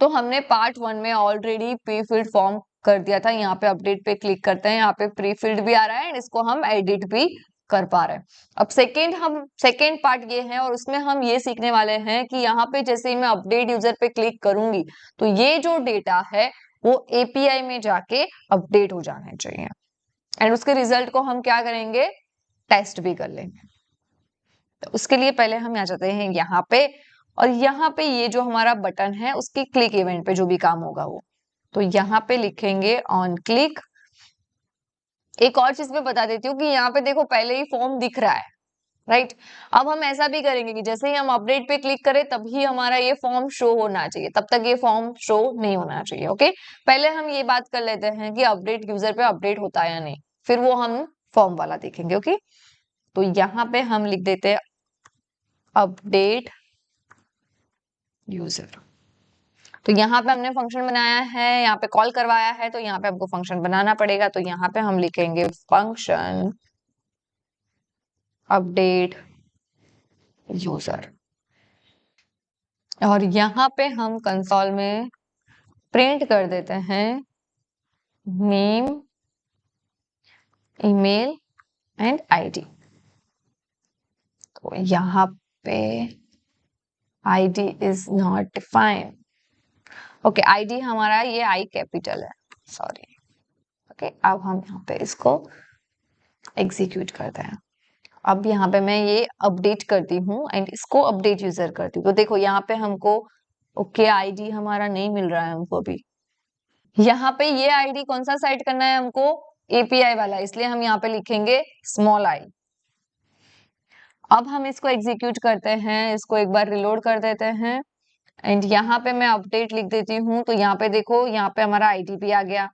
तो हमने पार्ट 1 में ऑलरेडी प्री फिल्ड फॉर्म कर दिया था। यहाँ पे अपडेट पे क्लिक करते हैं, यहाँ पे प्री फिल्ड भी आ रहा है एंड इसको हम एडिट भी कर पा रहे हैं। अब सेकेंड पार्ट ये है और उसमें हम ये सीखने वाले हैं कि यहाँ पे जैसे ही मैं अपडेट यूजर पे क्लिक करूंगी तो ये जो डेटा है वो एपीआई में जाके अपडेट हो जाना चाहिए एंड उसके रिजल्ट को हम क्या करेंगे, टेस्ट भी कर लेंगे। तो उसके लिए पहले हम यहाँ जाते हैं यहाँ पे, और यहाँ पे ये जो हमारा बटन है उसके क्लिक इवेंट पे जो भी काम होगा वो, तो यहाँ पे लिखेंगे ऑन क्लिक। एक और चीज मैं बता देती हूँ कि यहाँ पे देखो पहले ही फॉर्म दिख रहा है, राइट। अब हम ऐसा भी करेंगे कि जैसे ही हम अपडेट पे क्लिक करें तभी हमारा ये फॉर्म शो होना चाहिए, तब तक ये फॉर्म शो नहीं होना चाहिए। ओके, पहले हम ये बात कर लेते हैं कि अपडेट यूजर पे अपडेट होता है या नहीं, फिर वो हम फॉर्म वाला देखेंगे। ओके, तो यहाँ पे हम लिख देते हैं अपडेट यूजर। तो यहाँ पे हमने फंक्शन बनाया है, यहाँ पे कॉल करवाया है, तो यहाँ पे हमको फंक्शन बनाना पड़ेगा। तो यहाँ पे हम लिखेंगे फंक्शन अपडेट यूजर, और यहाँ पे हम कंसोल में प्रिंट कर देते हैं नेम, ईमेल एंड आईडी। तो यहाँ पे ID is not defined. Okay, ID हमारा ये आई कैपिटल है, सॉरी। ओके, अब हम यहाँ पे इसको एग्जीक्यूट करते हैं। अब यहाँ पे मैं ये अपडेट करती हूँ एंड इसको अपडेट यूजर करती हूँ। तो देखो यहाँ पे हमको ओके आईडी हमारा नहीं मिल रहा है हमको अभी। यहाँ पे ये आईडी कौन सा सेट करना है हमको, एपीआई वाला, इसलिए हम यहाँ पे लिखेंगे स्मॉल आई। अब हम इसको एग्जीक्यूट करते हैं, इसको एक बार रिलोड कर देते हैं एंड यहाँ पे मैं अपडेट लिख देती हूँ। तो यहाँ पे देखो यहाँ पे हमारा आईडी आ गया।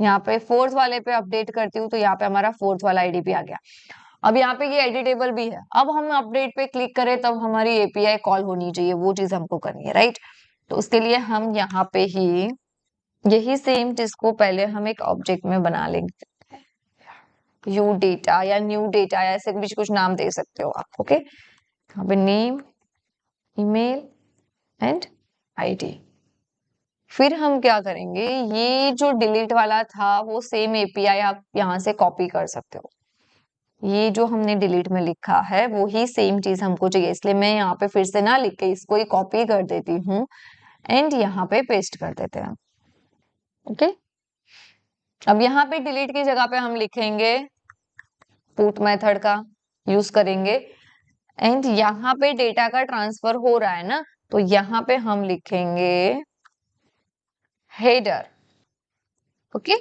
यहाँ पे फोर्थ वाले पे अपडेट करती हूँ तो यहाँ पे हमारा फोर्थ वाला आईडी आ गया। अब यहाँ पे ये एडिटेबल भी है। अब हम अपडेट पे क्लिक करें तब हमारी एपीआई कॉल होनी चाहिए, वो चीज हमको करनी है, राइट। तो उसके लिए हम यहाँ पे ही यही सेम चीज को पहले हम एक ऑब्जेक्ट में बना लेंगे, यू डेटा या न्यू डेटा या ऐसे भी कुछ नाम दे सकते हो आप। ओके, यहाँ पे नेम, ईमेल एंड आईडी। फिर हम क्या करेंगे, ये जो डिलीट वाला था वो सेम एपीआई आप यहाँ से कॉपी कर सकते हो। ये जो हमने डिलीट में लिखा है वो ही सेम चीज हमको चाहिए, इसलिए मैं यहाँ पे फिर से ना लिख के इसको ही कॉपी कर देती हूँ एंड यहाँ पे पेस्ट कर देते हैं। ओके, अब यहाँ पे डिलीट की जगह पे हम लिखेंगे पुट मेथड का यूज करेंगे एंड यहाँ पे डेटा का ट्रांसफर हो रहा है ना, तो यहाँ पे हम लिखेंगे हेडर। ओके,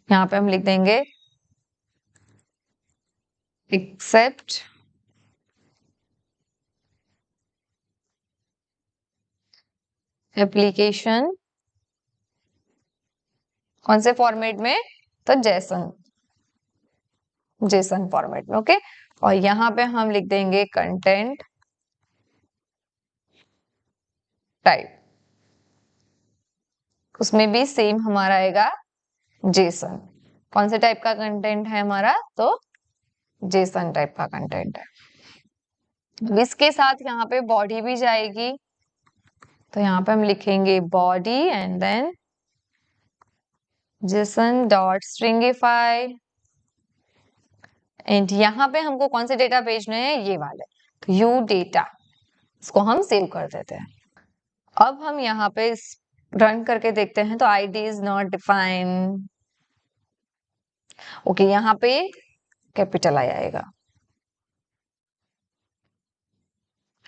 यहाँ पे हम लिख देंगे एक्सेप्ट एप्लीकेशन, कौन से फॉर्मेट में, तो जेसन फॉर्मेट में। ओके, और यहाँ पे हम लिख देंगे कंटेंट टाइप, उसमें भी सेम हमारा आएगा जेसन। कौन से टाइप का कंटेंट है हमारा, तो जेसन टाइप का कंटेंट है। इसके साथ यहाँ पे बॉडी भी जाएगी, तो यहाँ पे हम लिखेंगे body and then JSON dot stringify and यहाँ पे हमको कौन से डेटा भेजने हैं, ये वाले, तो यू डेटा, इसको हम सेव कर देते हैं। अब हम यहाँ पे रन करके देखते हैं तो ID is not define. Okay, यहाँ पे कैपिटल आई आएगा।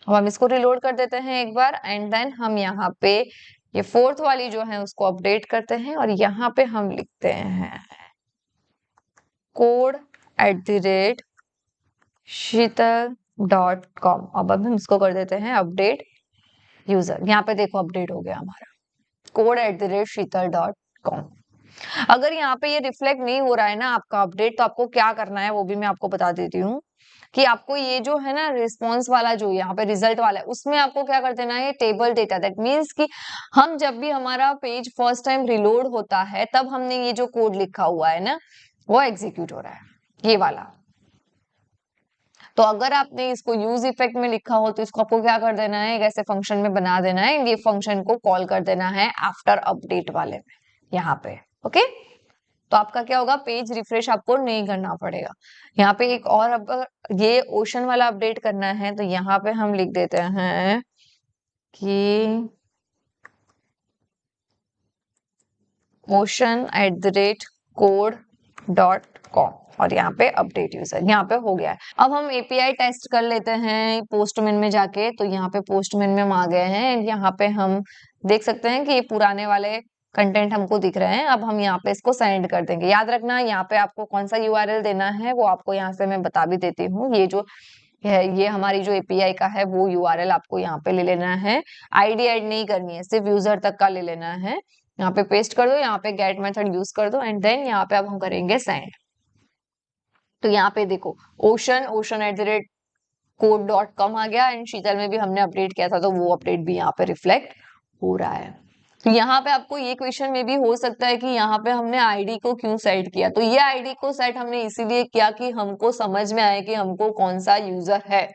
अब हम इसको रिलोड कर देते हैं एक बार एंड देन हम यहाँ पे ये फोर्थ वाली जो है उसको अपडेट करते हैं और यहाँ पे हम लिखते हैं code@शीतल.com। अब हम इसको कर देते हैं अपडेट यूजर। यहाँ पे देखो अपडेट हो गया हमारा code@शीतल.com। अगर यहाँ पे ये रिफ्लेक्ट नहीं हो रहा है ना आपका अपडेट, तो आपको क्या करना है वो भी मैं आपको बता देती हूँ कि आपको ये जो है ना रिस्पॉन्स वाला जो यहाँ पे रिजल्ट वाला है उसमें आपको क्या कर देना है, टेबल डेटा। दैट मीन्स कि हम जब भी हमारा पेज फर्स्ट टाइम रिलोड होता है तब हमने ये जो कोड लिखा हुआ है ना वो एग्जीक्यूट हो रहा है, ये वाला। तो अगर आपने इसको यूज इफेक्ट में लिखा हो तो इसको आपको क्या कर देना है, एक ऐसे फंक्शन में बना देना है, ये फंक्शन को कॉल कर देना है आफ्टर अपडेट वाले में यहाँ पे। ओके, तो आपका क्या होगा, पेज रिफ्रेश आपको नहीं करना पड़ेगा। यहाँ पे एक और, अब ये ओशन वाला अपडेट करना है तो यहाँ पे हम लिख देते हैं कि ocean@code.com और यहाँ पे अपडेट यूजर, यहाँ पे हो गया है। अब हम एपीआई टेस्ट कर लेते हैं पोस्टमैन में जाके। तो यहाँ पे पोस्टमैन में हम आ गए हैं, यहाँ पे हम देख सकते हैं कि ये पुराने वाले कंटेंट हमको दिख रहे हैं। अब हम यहाँ पे इसको सेंड कर देंगे। याद रखना यहाँ पे आपको कौन सा यूआरएल देना है वो आपको यहाँ से मैं बता भी देती हूँ। ये जो है, ये हमारी जो एपीआई का है वो यूआरएल आपको यहाँ पे ले लेना है। आईडी ऐड नहीं करनी है, सिर्फ यूजर तक का ले लेना है। यहाँ पे पेस्ट कर दो, यहाँ पे गेट मेथड यूज कर दो एंड देन यहाँ पे अब हम करेंगे सेंड। तो यहाँ पे देखो ocean@code.com आ गया एंड शीतल में भी हमने अपडेट किया था तो वो अपडेट भी यहाँ पे रिफ्लेक्ट हो रहा है। तो यहाँ पे आपको ये क्वेश्चन में भी हो सकता है कि यहाँ पे हमने आईडी को क्यों सेट किया। तो ये आईडी को सेट हमने इसीलिए किया कि हमको समझ में आए कि हमको कौन सा यूजर है,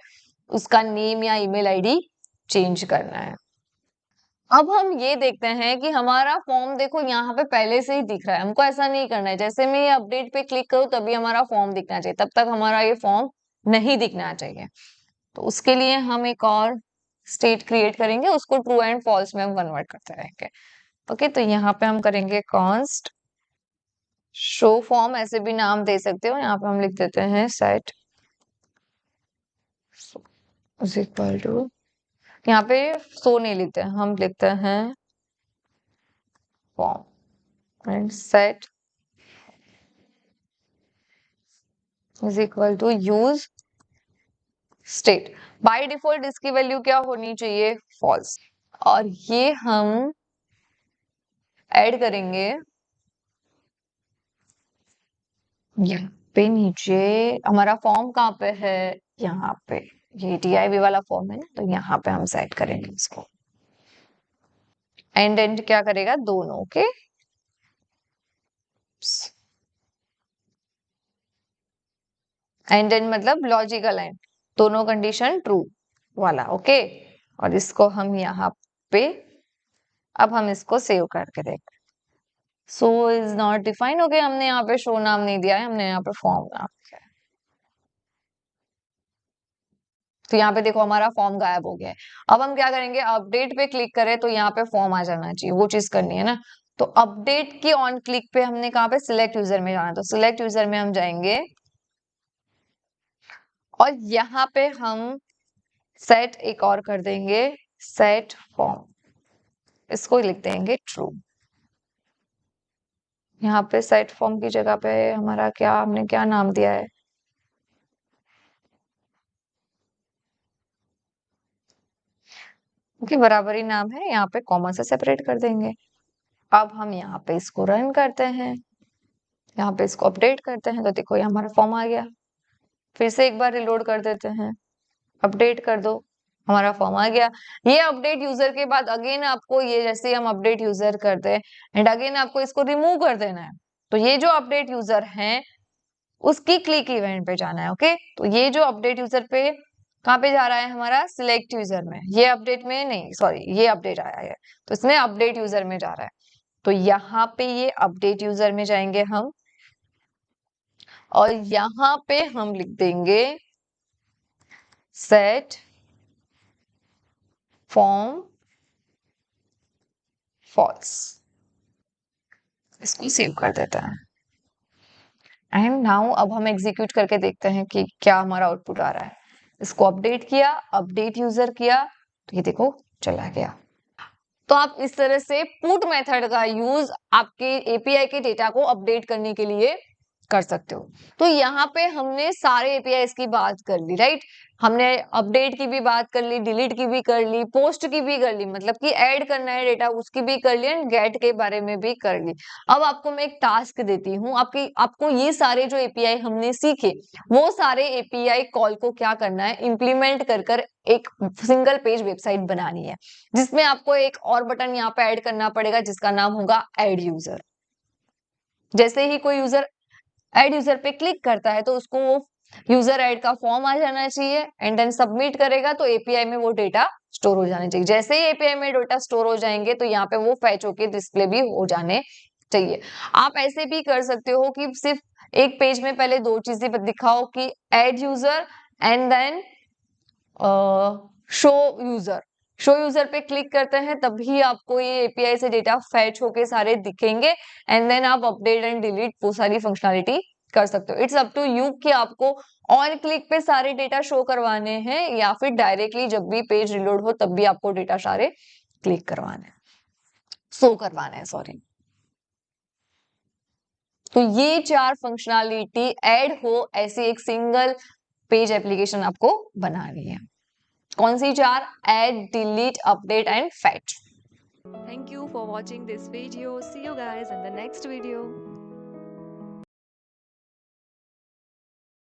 उसका नेम या ईमेल आईडी चेंज करना है। अब हम ये देखते हैं कि हमारा फॉर्म देखो यहाँ पे पहले से ही दिख रहा है। हमको ऐसा नहीं करना है, जैसे मैं ये अपडेट पे क्लिक करूँ तभी हमारा फॉर्म दिखना चाहिए, तब तक हमारा ये फॉर्म नहीं दिखना चाहिए। तो उसके लिए हम एक और स्टेट क्रिएट करेंगे, उसको ट्रू एंड फॉल्स में हम कन्वर्ट करते रहेंगे। ओके, तो यहाँ पे हम करेंगे कॉन्स्ट शो फॉर्म, ऐसे भी नाम दे सकते हो। यहाँ पे हम लिख देते हैं सेट इज इक्वल टू, यहाँ पे सो नहीं लिखते हैं, हम लिखते हैं form and set is equal to use state. By default इसकी वैल्यू क्या होनी चाहिए, फॉल्स। और ये हम ऐड करेंगे यहाँ पे नीचे। हमारा फॉर्म कहाँ पे है, यहाँ पे, ये DIV वाला फॉर्म है ना, तो यहाँ पे हम सेट करेंगे इसको। एंड एंड क्या करेगा, दोनों। ओके, एंड एंड मतलब लॉजिकल एंड, दोनों कंडीशन ट्रू वाला। ओके, और इसको हम यहाँ पे, अब हम इसको सेव करके देखें। So is not defined. Okay, हमने यहाँ पे शो नाम नहीं दिया है, हमने यहाँ पे फॉर्म नाम दिया है। तो यहाँ पे देखो हमारा फॉर्म गायब हो गया है। अब हम क्या करेंगे, अपडेट पे क्लिक करें तो यहाँ पे फॉर्म आ जाना चाहिए, वो चीज करनी है ना। तो अपडेट की ऑन क्लिक पे हमने कहाँ पे सिलेक्ट यूजर में जाना है, तो सिलेक्ट यूजर में हम जाएंगे और यहाँ पे हम सेट एक और कर देंगे, सेट फॉर्म, इसको लिख देंगे ट्रू। यहाँ पे सेट फॉर्म की जगह पे हमारा क्या, हमने क्या नाम दिया है, क्योंकि बराबरी नाम है, यहाँ पे कॉमा से सेपरेट कर देंगे। अब हम यहाँ पे इसको रन करते हैं, यहाँ पे इसको अपडेट करते हैं, तो देखो ये हमारा फॉर्म आ गया। फिर से एक बार रिलोड कर देते हैं, अपडेट कर दो, हमारा फॉर्म आ गया। ये अपडेट यूजर के बाद अगेन आपको, ये जैसे हम अपडेट यूजर करते हैं एंड अगेन आपको इसको रिमूव कर देना है। तो ये जो अपडेट यूजर है उसकी क्लिक इवेंट पे जाना है। ओके, तो ये जो अपडेट यूजर पे कहाँ पे जा रहा है, हमारा सिलेक्ट यूजर में, ये अपडेट में नहीं, सॉरी ये अपडेट आया है तो इसमें अपडेट यूजर में जा रहा है। तो यहाँ पे ये अपडेट यूजर में जाएंगे हम और यहाँ पे हम लिख देंगे सेट फॉर्म फॉल्स, इसको सेव कर देते हैं। एंड नाउ अब हम एग्जीक्यूट करके देखते हैं कि क्या हमारा आउटपुट आ रहा है। इसको अपडेट किया, अपडेट यूजर किया, तो ये देखो चला गया। तो आप इस तरह से पुट मेथड का यूज आपके एपीआई के डेटा को अपडेट करने के लिए कर सकते हो। तो यहाँ पे हमने सारे एपीआई की बात कर ली, राइट। हमने अपडेट की भी बात कर ली, डिलीट की भी कर ली, पोस्ट की भी कर ली, मतलब कि ऐड करना है डेटा उसकी भी कर ली एंड गेट के बारे में भी कर ली। अब आपको मैं एक टास्क देती हूँ, आपको ये सारे जो एपीआई हमने सीखे वो सारे एपीआई कॉल को क्या करना है, इम्प्लीमेंट कर एक सिंगल पेज वेबसाइट बनानी है, जिसमें आपको एक और बटन यहाँ पे ऐड करना पड़ेगा जिसका नाम होगा ऐड यूजर। जैसे ही कोई यूजर ऐड यूजर पे क्लिक करता है तो उसको वो यूजर ऐड का फॉर्म आ जाना चाहिए एंड देन सबमिट करेगा तो एपीआई में वो डेटा स्टोर हो जाने चाहिए। जैसे ही एपीआई में डेटा स्टोर हो जाएंगे तो यहाँ पे वो फैच होके डिस्प्ले भी हो जाने चाहिए। आप ऐसे भी कर सकते हो कि सिर्फ एक पेज में पहले दो चीजें दिखाओ कि add user and then show user. Show user पे क्लिक करते हैं तभी आपको ये एपीआई से डेटा फैच होके सारे दिखेंगे एंड देन आप अपडेट एंड डिलीट वो सारी फंक्शनैलिटी कर सकते हो। इट्स अप टू यू कि आपको ऑन क्लिक पे सारे डेटा शो करवाने हैं या फिर डायरेक्टली जब भी पेज रिलोड हो तब भी आपको डेटा सारे क्लिक करवाने हैं, शो करवाने हैं, सॉरी। तो ये 4 फंक्शनैलिटी ऐड हो ऐसी एक सिंगल पेज एप्लीकेशन आपको बनानी है। कौन सी 4? Add, delete, update and fetch. Thank you for watching this video. See you guys in the next video.